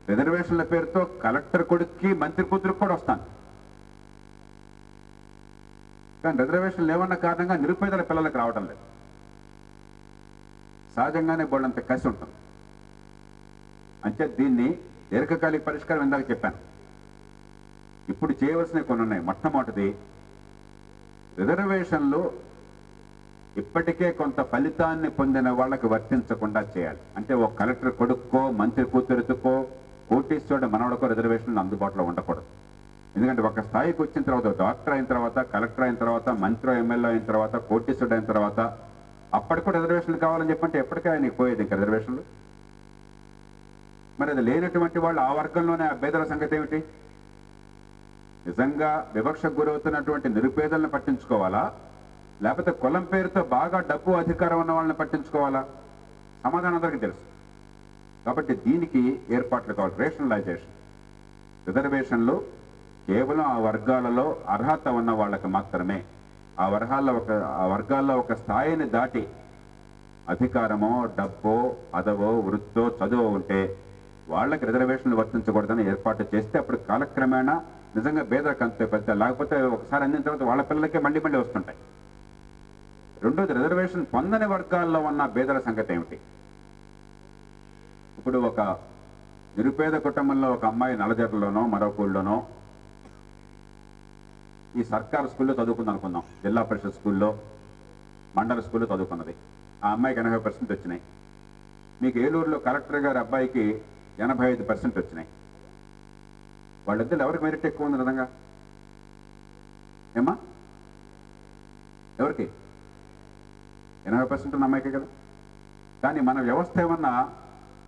రిజర్వేషన్ల పేరుతో కలెక్టర్ కొడుక్కి, మంత్రి కూతురికి కూడా వస్తాను. కానీ రిజర్వేషన్లు ఏమన్న కారణంగా నిరుపేదల పిల్లలకు రావడం లేదు. సహజంగానే బోళ్ళంత కసి ఉంటుంది. అంటే దీన్ని దీర్ఘకాలిక పరిష్కారం ఇందాక చెప్పాను. ఇప్పుడు చేయవలసినవి కొన్ని ఉన్నాయి. మొట్టమొదటిది, రిజర్వేషన్లు ఇప్పటికే కొంత ఫలితాన్ని పొందిన వాళ్ళకి వర్తించకుండా చేయాలి. అంటే ఒక కలెక్టర్ కొడుక్కో, మంత్రి కూతురుకో, కోటీశ్వరుడు మనవడికో రిజర్వేషన్లు అందుబాటులో ఉండకూడదు. ఎందుకంటే ఒక స్థాయికి వచ్చిన తర్వాత, డాక్టర్ అయిన తర్వాత, కలెక్టర్ అయిన తర్వాత, మంత్రి ఎమ్మెల్యే అయిన తర్వాత, కోటీశ్వరుడు అయిన తర్వాత అప్పటికి రిజర్వేషన్లు కావాలని చెప్పంటే ఎప్పటికే ఆయనకి పోయేది ఇంకా రిజర్వేషన్లు. మరి అది లేనటువంటి వాళ్ళు ఆ వర్గంలోనే ఆ పేదల సంగతి ఏమిటి? నిజంగా వివక్షకు గురవుతున్నటువంటి నిరుపేదలను పట్టించుకోవాలా, లేకపోతే కులం పేరుతో బాగా డబ్బు అధికారం ఉన్న వాళ్ళని పట్టించుకోవాలా? సమాధానం అందరికీ తెలుసు. కాబట్టి దీనికి ఏర్పాట్లు కావాలి. రేషనలైజేషన్. రిజర్వేషన్లు కేవలం ఆ వర్గాలలో అర్హత ఉన్న వాళ్ళకి మాత్రమే. ఆ వర్గాల్లో ఒక స్థాయిని దాటి అధికారమో, డబ్బో, పదవో, వృత్తో, చదువు ఉంటే వాళ్ళకి రిజర్వేషన్లు వర్తించకూడదని ఏర్పాటు చేస్తే అప్పుడు కాలక్రమేణా నిజంగా పేదలకు అంతే పెద్ద. లేకపోతే ఒకసారి అందిన తర్వాత వాళ్ళ పిల్లలకే మళ్ళీ మళ్ళీ వస్తుంటాయి. రెండోది, రిజర్వేషన్ పొందని వర్గాల్లో ఉన్న పేదల సంగతి ఏమిటి? ఇప్పుడు ఒక నిరుపేద కుటుంబంలో ఒక అమ్మాయి నల్లజర్లలోనో మరో ఊళ్ళోనో ఈ సర్కారు స్కూల్లో చదువుకుంది అనుకుందాం. జిల్లా పరిషత్ స్కూల్లో, మండల స్కూల్లో చదువుకున్నది. ఆ అమ్మాయికి 80% వచ్చినాయి. మీకు ఏలూరులో కలెక్టర్ గారి అబ్బాయికి 85% వచ్చినాయి. వాళ్ళిద్దరు ఎవరికి మెరిట్ ఎక్కువ ఉంది నిజంగా? ఏమ్మా? ఎవరికి? 80% ఉన్న అమ్మాయికే కదా. కానీ మన వ్యవస్థ ఏమన్నా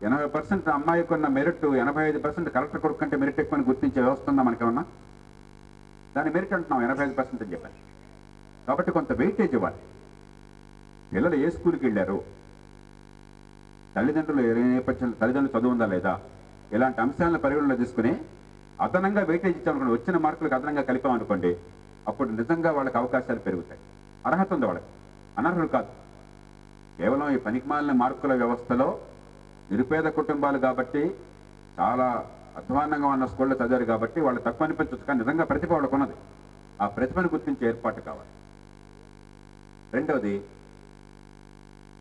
80% అమ్మాయికి ఉన్న మెరిట్ 85% కలెక్టర్ కొడుకు కంటే మెరిట్ ఎక్కువ అని గుర్తించే వ్యవస్థ ఉందా మనకేమన్నా? దాని మెరిట్ అంటున్నాం 85% అని చెప్పాను. కాబట్టి కొంత వెయిటేజ్ ఇవ్వాలి. పిల్లలు ఏ స్కూల్కి వెళ్ళారు, తల్లిదండ్రులు ఏ నేపథ్యంలో, తల్లిదండ్రులు చదువు ఉందా లేదా, ఇలాంటి అంశాలను పరిగణలో తీసుకుని అదనంగా వెయిటేజ్ ఇచ్చామనుకోండి, వచ్చిన మార్కులకు అదనంగా కలిపామనుకోండి, అప్పుడు నిజంగా వాళ్ళకి అవకాశాలు పెరుగుతాయి. అర్హత ఉంది వాళ్ళకి, అనర్హులు కాదు. కేవలం ఈ పనికిమాలిన మార్కుల వ్యవస్థలో నిరుపేద కుటుంబాలు కాబట్టి, చాలా అధ్వానంగా ఉన్న స్కూల్లో చదివారు కాబట్టి వాళ్ళు తక్కువ అనిపించవచ్చు. కానీ నిజంగా ప్రతిభ వాళ్ళకు ఉన్నది. ఆ ప్రతిభను గుర్తించే ఏర్పాటు కావాలి. రెండవది,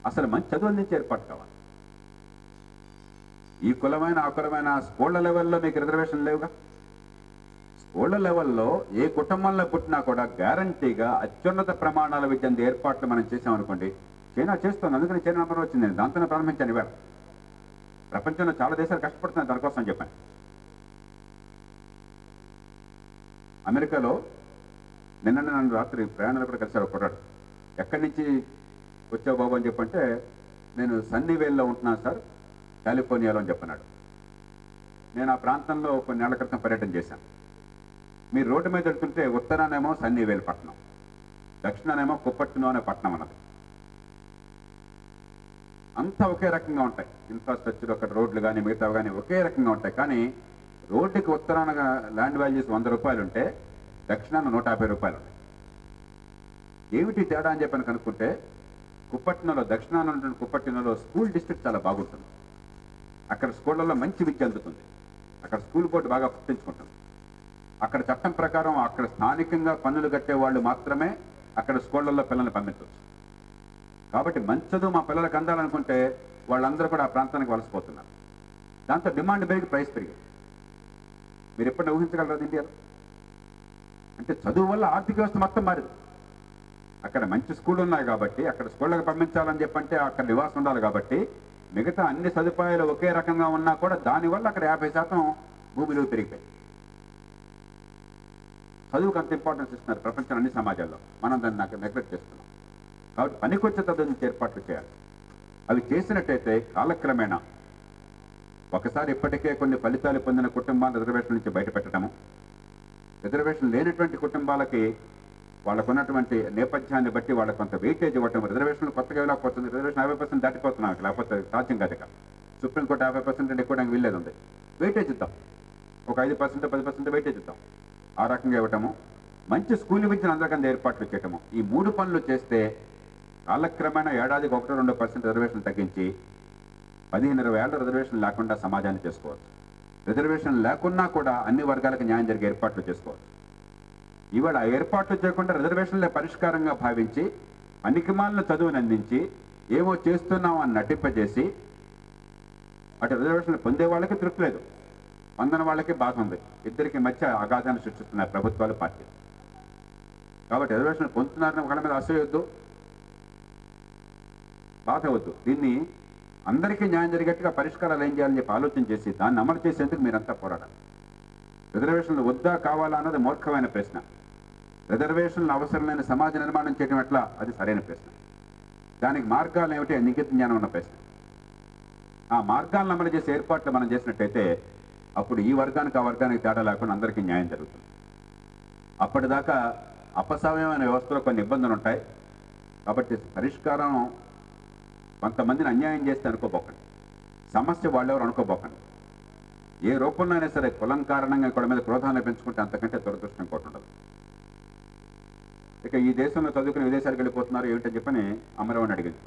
అసలు మంచి చదువు అందించే ఏర్పాటు కావాలి. ఈ కులమైన ఆ కులమైన స్కూళ్ళ లెవెల్లో మీకు రిజర్వేషన్ లేవుగా. స్కూళ్ళ లెవెల్లో ఏ కుటుంబంలో పుట్టినా కూడా గ్యారంటీగా అత్యున్నత ప్రమాణాల విద్య ఏర్పాట్లు మనం చేసామనుకోండి. చైనా చేస్తుంది, అందుకని చైనా నెంబర్ వచ్చింది. దాంతోనే ప్రారంభించాను. ఇవాళ ప్రపంచంలో చాలా దేశాలు కష్టపడుతున్నాయి దానికోసం చెప్పాను. అమెరికాలో నిన్న నన్ను రాత్రి ప్రయాణాలు కూడా కలిసారు ఒక కుర్రాడు. ఎక్కడి నుంచి వచ్చావు బాబు అని చెప్పంటే, నేను సన్నీవేల్లో ఉంటున్నాను సార్, కాలిఫోర్నియాలో అని చెప్పన్నాడు. నేను ఆ ప్రాంతంలో కొన్నేళ్ల క్రితం పర్యటన చేశాను. మీరు రోడ్డు మీద వెళ్తుంటే ఉత్తరానేమో సన్నీవేల్ పట్టణం, దక్షిణానేమో కుప్పట్టునో అనే పట్టణం అన్నది. అంతా ఒకే రకంగా ఉంటాయి. ఇన్ఫ్రాస్ట్రక్చర్ ఒక రోడ్లు కానీ మిగతావి కానీ ఒకే రకంగా ఉంటాయి. కానీ రోడ్డుకి ఉత్తరాన ల్యాండ్ వాల్యూస్ 100 రూపాయలు ఉంటే దక్షిణాన 150 రూపాయలు ఉంటాయి. ఏమిటి తేడా అని చెప్పని కనుక్కుంటే కుప్పట్నంలో దక్షిణాన ఉన్నటువంటి కుప్పట్నంలో స్కూల్ డిస్ట్రిక్ట్ చాలా బాగుంటుంది. అక్కడ స్కూళ్ళల్లో మంచి విద్య అందుతుంది. అక్కడ స్కూల్ బోర్డు బాగా గుర్తించుకుంటుంది. అక్కడ చట్టం ప్రకారం అక్కడ స్థానికంగా పన్నులు కట్టే వాళ్ళు మాత్రమే అక్కడ స్కూళ్ళల్లో పిల్లల్ని పంపించవచ్చు. కాబట్టి మంచి చదువు మా పిల్లలకు అందాలనుకుంటే వాళ్ళందరూ కూడా ఆ ప్రాంతానికి వలసపోతున్నారు. దాంతో డిమాండ్ పెరిగి ప్రైస్ పెరిగింది. మీరు ఎప్పుడు ఊహించగలరు ఇండియాలో? అంటే చదువు వల్ల ఆర్థిక వ్యవస్థ మొత్తం మారింది. అక్కడ మంచి స్కూళ్ళు ఉన్నాయి కాబట్టి అక్కడ స్కూళ్ళకి పంపించాలని చెప్పంటే అక్కడ నివాసం ఉండాలి కాబట్టి మిగతా అన్ని సదుపాయాలు ఒకే రకంగా ఉన్నా కూడా దానివల్ల అక్కడ 50% భూమి విలువ పెరిగిపోయింది. చదువుకు అంత ఇంపార్టెన్స్ ఇస్తున్నారు ప్రపంచం అన్ని సమాజాల్లో. మనం దాన్ని నెగ్లెక్ట్ చేస్తున్నాం. కాబట్టి పనికొచ్చే చదువు ఏర్పాట్లు చేయాలి. అవి చేసినట్టయితే కాలక్రమేణా ఒకసారి ఇప్పటికే కొన్ని ఫలితాలు పొందిన కుటుంబాలను రిజర్వేషన్ నుంచి బయటపెట్టడము, రిజర్వేషన్ లేనటువంటి కుటుంబాలకి వాళ్ళకున్నటువంటి నేపథ్యాన్ని బట్టి వాళ్ళకి కొంత వెయిటేజ్ ఇవ్వటం. రిజర్వేషన్లు కొత్తగా వెళ్ళకపోతుంది. రిజర్వేషన్ 50% దాటిపోతున్నాం, లేకపోతే సాధ్యం కాదు. సుప్రీంకోర్టు 50% ఎక్కువడానికి వీల్లేదు ఉంది. వెయిటేజ్ ఇద్దాం, ఒక 5% 10% వెయిటేజ్ ఇద్దాం. ఆ రకంగా ఇవ్వటము, మంచి స్కూల్ విద్యను అందరికీ ఏర్పాట్లు చేయటము. ఈ 3 పనులు చేస్తే కాలక్రమేణా ఏడాదికి 1-2% రిజర్వేషన్ తగ్గించి 15-20 ఏళ్ల రిజర్వేషన్ లేకుండా సమాజాన్ని చేసుకోవచ్చు. రిజర్వేషన్ లేకున్నా కూడా అన్ని వర్గాలకు న్యాయం జరిగే ఏర్పాట్లు చేసుకోవచ్చు. ఇవాళ ఆ ఏర్పాట్లు చేయకుండా రిజర్వేషన్లే పరిష్కారంగా భావించి పనికిమాలిన చదువుని అందించి ఏమో చేస్తున్నాం అని నటింపజేసి అటు రిజర్వేషన్లు పొందే వాళ్ళకి తృప్తి లేదు, పొందని వాళ్ళకి బాధ ఉంది. ఇద్దరికి మధ్య అగాధాన్ని సృష్టిస్తున్నాయి ప్రభుత్వాలు, పార్టీలు. కాబట్టి రిజర్వేషన్లు పొందుతున్నారని ఒకళ్ళ మీద అసూయొద్దు, బాధ వద్దు. దీన్ని అందరికీ న్యాయం జరిగేట్టుగా పరిష్కారాలు ఏం చేయాలని చెప్పి ఆలోచన చేసి దాన్ని అమలు చేసేందుకు మీరంతా పోరాడాలి. రిజర్వేషన్లు వద్దా కావాలా అన్నది మూర్ఖమైన ప్రశ్న. రిజర్వేషన్లు అవసరమైన సమాజ నిర్మాణం చేయడం ఎట్లా, అది సరైన ప్రశ్న. దానికి మార్గాలు ఏమిటి, నిఖిత జ్ఞానం ఉన్న ప్రశ్న. ఆ మార్గాలను అమలు చేసే ఏర్పాట్లు మనం చేసినట్టయితే అప్పుడు ఈ వర్గానికి ఆ వర్గానికి తేడా లేకుండా అందరికీ న్యాయం జరుగుతుంది. అప్పటిదాకా అపసమయమైన వ్యవస్థలో కొన్ని ఇబ్బందులు ఉంటాయి. కాబట్టి పరిష్కారం కొంతమందిని అన్యాయం చేస్తే అనుకోబోకండి, సమస్య వాళ్ళెవరు అనుకోబోకండి. ఏ రూపంలో అయినా సరే కులం కారణంగా ఇక్కడ మీద క్రోధాన్ని పెంచుకుంటే అంతకంటే దురదృష్టం ఇంకోటి ఉండదు. ఇక ఈ దేశంలో చదువుకుని విదేశాలకు వెళ్ళిపోతున్నారు ఏమిటని చెప్పని అమరవాణి అడిగింది.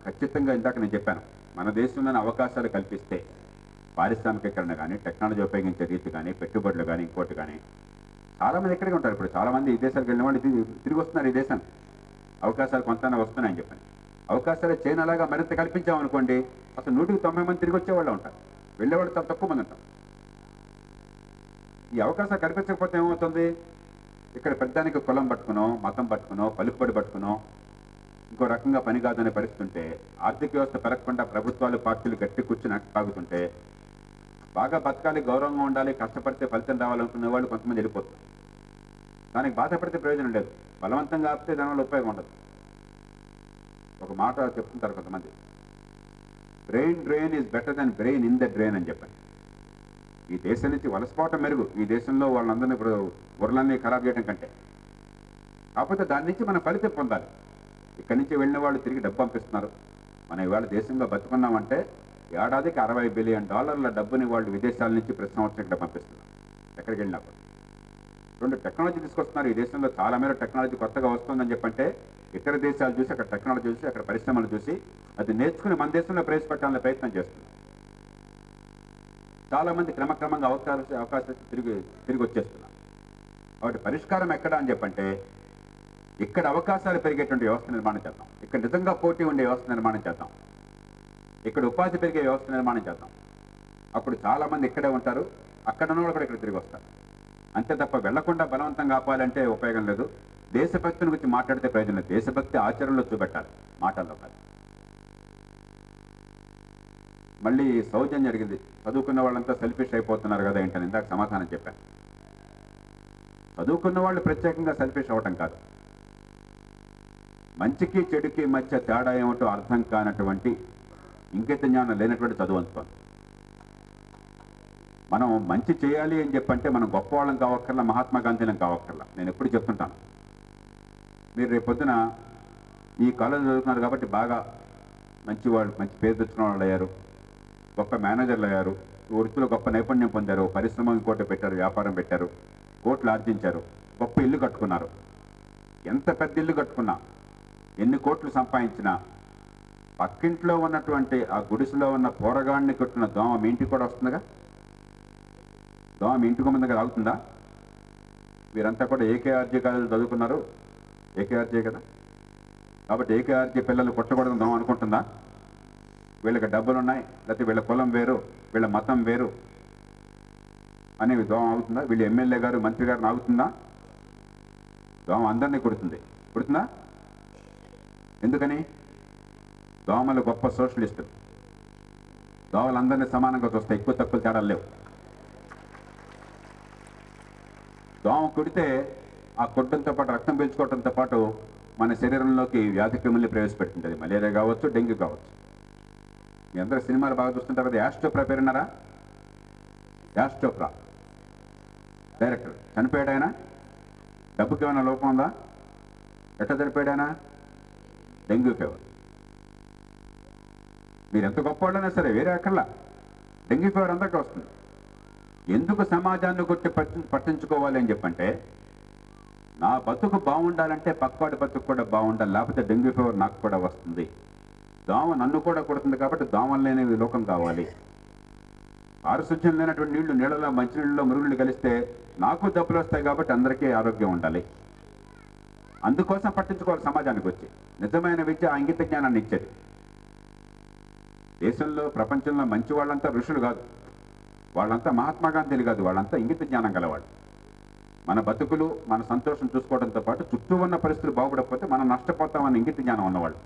ఖచ్చితంగా ఇందాక నేను చెప్పాను, మన దేశంలోని అవకాశాలు కల్పిస్తే పారిశ్రామికీకరణ కానీ, టెక్నాలజీ ఉపయోగించే రీతి కానీ, పెట్టుబడులు కానీ, ఇంకోటి కానీ, చాలామంది ఇక్కడికి ఉంటారు. ఇప్పుడు చాలామంది ఈ దేశాలకు వెళ్ళిన వాళ్ళు తిరిగి వస్తున్నారు. ఈ దేశానికి అవకాశాలు కొంతనే వస్తున్నాయని చెప్పని అవకాశాలు చైనా లాగా మరింత కల్పించామనుకోండి, అసలు 190 మంది తిరిగి వచ్చేవాళ్ళు ఉంటారు, వెళ్ళేవాళ్ళు చాలా తక్కువ మంది ఉంటారు. ఈ అవకాశాలు కల్పించకపోతే ఏమవుతుంది, ఇక్కడ పెద్దానికి కులం పట్టుకునో, మతం పట్టుకునో, పలుకుబడి పట్టుకునో, ఇంకో రకంగా పని కాదనే పరిస్థితి ఉంటే, ఆర్థిక వ్యవస్థ పెరగకుండా ప్రభుత్వాలు పార్టీలు గట్టి కూర్చుని తాగుతుంటే, బాగా బతకాలి, గౌరవంగా ఉండాలి, కష్టపడితే ఫలితం రావాలనుకునే వాళ్ళు కొంతమంది వెళ్ళిపోతారు. దానికి బాధపడితే ప్రయోజనం లేదు, బలవంతంగా ఆపితే దానివల్ల ఉపయోగం ఉండదు. ఒక మాట చెప్తుంటారు కొంతమంది, brain drain is better than brain in the drain అని చెప్పండి. ఈ దేశం నుంచి వలసపోవటం మెరుగు ఈ దేశంలో వాళ్ళందరినీ ఇప్పుడు బుర్రలన్నీ ఖరాబ్ చేయడం కంటే. కాకపోతే దాని నుంచి మనం ఫలితం పొందాలి. ఇక్కడి నుంచి వెళ్ళిన వాళ్ళు తిరిగి డబ్బు పంపిస్తున్నారు. మనం ఇవాళ దేశంలో బతుకున్నామంటే ఏడాదికి $60 బిలియన్ డబ్బుని వాళ్ళు విదేశాల నుంచి ప్రతి సంవత్సరం ఇక్కడ పంపిస్తున్నారు. ఎక్కడికి వెళ్ళినా కూడా 2 టెక్నాలజీ తీసుకొస్తున్నారు. ఈ దేశంలో చాలా మేర టెక్నాలజీ కొత్తగా వస్తుందని చెప్పంటే ఇతర దేశాలు చూసి, అక్కడ టెక్నాలజీ చూసి, అక్కడ పరిశ్రమలు చూసి అది నేర్చుకుని మన దేశంలో ప్రవేశపెట్టాలనే ప్రయత్నం చేస్తున్నారు. చాలామంది క్రమక్రమంగా అవకాశాలు తిరిగి వచ్చేస్తున్నారు. కాబట్టి పరిష్కారం ఎక్కడ అని చెప్పంటే, ఇక్కడ అవకాశాలు పెరిగేటువంటి వ్యవస్థ నిర్మాణం చేద్దాం, ఇక్కడ నిజంగా పోటీ ఉండే వ్యవస్థ నిర్మాణం చేద్దాం, ఇక్కడ ఉపాధి పెరిగే వ్యవస్థ నిర్మాణం చేద్దాం. అప్పుడు చాలామంది ఇక్కడే ఉంటారు, అక్కడ ఉన్న వాళ్ళు కూడా ఇక్కడ తిరిగి వస్తారు. అంతే తప్ప వెళ్లకుండా బలవంతంగా ఆపాలంటే ఉపయోగం లేదు. దేశభక్తిని గురించి మాట్లాడితే ప్రయోజనం లేదు. దేశభక్తి ఆచరణలో చూపెట్టాలి, మాటల్లో కాదు. మళ్ళీ సౌజన్యం జరిగింది, చదువుకున్న వాళ్ళంతా సెల్ఫిష్ అయిపోతున్నారు కదా ఏంటని ఇందాక సమాధానం చెప్పాను. చదువుకున్న వాళ్ళు ప్రత్యేకంగా సెల్ఫిష్ అవ్వటం కాదు, మంచికి చెడుకి మధ్య తేడా ఏమిటో అర్థం కానటువంటి ఇంకిత జ్ఞానం లేనటువంటి చదువు అనుకోండి. మనం మంచి చేయాలి అని చెప్పంటే మనం గొప్పవాళ్ళం కావక్కర్లా, మహాత్మా గాంధీలం కావక్కర్లా. నేను ఎప్పుడు చెప్తుంటాను, మీరు రేపొద్దున ఈ కాలేజ్ చదువుతున్నారు కాబట్టి బాగా మంచి వాళ్ళు, మంచి పేరు తెచ్చుకున్న వాళ్ళు అయ్యారు, గొప్ప మేనేజర్లు అయ్యారు, వృత్తిలో గొప్ప నైపుణ్యం పొందారు, పరిశ్రమ ఇంకోటి పెట్టారు, వ్యాపారం పెట్టారు, కోట్లు ఆర్జించారు, గొప్ప ఇల్లు కట్టుకున్నారు. ఎంత పెద్ద ఇల్లు కట్టుకున్నా, ఎన్ని కోట్లు సంపాదించినా పక్కింట్లో ఉన్నటువంటి ఆ గుడిసెలో ఉన్న పోరగాడిని కొట్టిన దోమ మీ ఇంటికి కూడా వస్తుందిగా. దోమ మీ ఇంటికి ముందు కదా ఆగుతుందా? వీరంతా కూడా ఏకేఆర్జీ కాలేజీలు చదువుకున్నారు, ఏకేఆర్జీ కదా, కాబట్టి ఏకేఆర్జీ పిల్లలు కొట్టకూడదు దోమ అనుకుంటుందా? వీళ్ళకి డబ్బులు ఉన్నాయి, లేకపోతే వీళ్ళ కులం వేరు, వీళ్ళ మతం వేరు అనేవి దోమ ఆగుతుందా? వీళ్ళు ఎమ్మెల్యే గారు, మంత్రి గారిని ఆగుతుందా? దోమ అందరినీ కుడుతుందా? ఎందుకని? దోమలు గొప్ప సోషలిస్టులు. దోమలందరినీ సమానంగా చూస్తాయి, ఎక్కువ తక్కువ తేడాలు లేవు. దోమ కుడితే ఆ కొట్టడంతో పాటు, రక్తం పీల్చుకోవడంతో పాటు మన శరీరంలోకి వ్యాధి క్రిముల్ని ప్రవేశపెడుతుంది. మలేరియా కావచ్చు, డెంగ్యూ కావచ్చు. మీ అందరూ సినిమాలు బాగా చూస్తుంటారు కదా. యాష్ చోప్రా పేరున్నారా? యాష్ చోప్రా డైరెక్టర్ చనిపోయాడు. ఆయన డబ్బుకి ఏమైనా లోపం ఉందా? ఎట్లా చనిపోయాడు ఆయన? Dengue fever. మీరు ఎంత గొప్ప వాళ్ళైనా సరే వేరే అక్కర్లా, డెంగ్యూ ఫీవర్ అందరికీ వస్తుంది. ఎందుకు సమాజాన్ని కొట్టి పట్టించుకోవాలి అని చెప్పంటే, నా బతుకు బాగుండాలంటే పక్కవాడి బతుకు కూడా బాగుండాలి, లేకపోతే డెంగ్యూ ఫీవర్ నాకు కూడా వస్తుంది. దోమ నన్ను కూడా కొడుతుంది కాబట్టి దోమలు లేని లోకం కావాలి. పారిశుధ్యం లేనటువంటి నీళ్లు నీళ్ళలో, మంచినీళ్ళలో మురుగులు కలిస్తే నాకు దెబ్బలు వస్తాయి కాబట్టి అందరికీ ఆరోగ్యం ఉండాలి. అందుకోసం పట్టించుకోవాలి సమాజానికి వచ్చి. నిజమైన విద్య ఆ ఇంగిత జ్ఞానాన్ని ఇచ్చేది. దేశంలో, ప్రపంచంలో మంచి వాళ్ళంతా ఋషులు కాదు, వాళ్ళంతా మహాత్మా గాంధీలు కాదు, వాళ్ళంతా ఇంగిత జ్ఞానం గలవాళ్ళు. మన బతుకులు, మన సంతోషం చూసుకోవడంతో పాటు చుట్టూ ఉన్న పరిస్థితులు బాగుపడకపోతే మనం నష్టపోతామన్న ఇంగిత జ్ఞానం ఉన్నవాళ్ళు.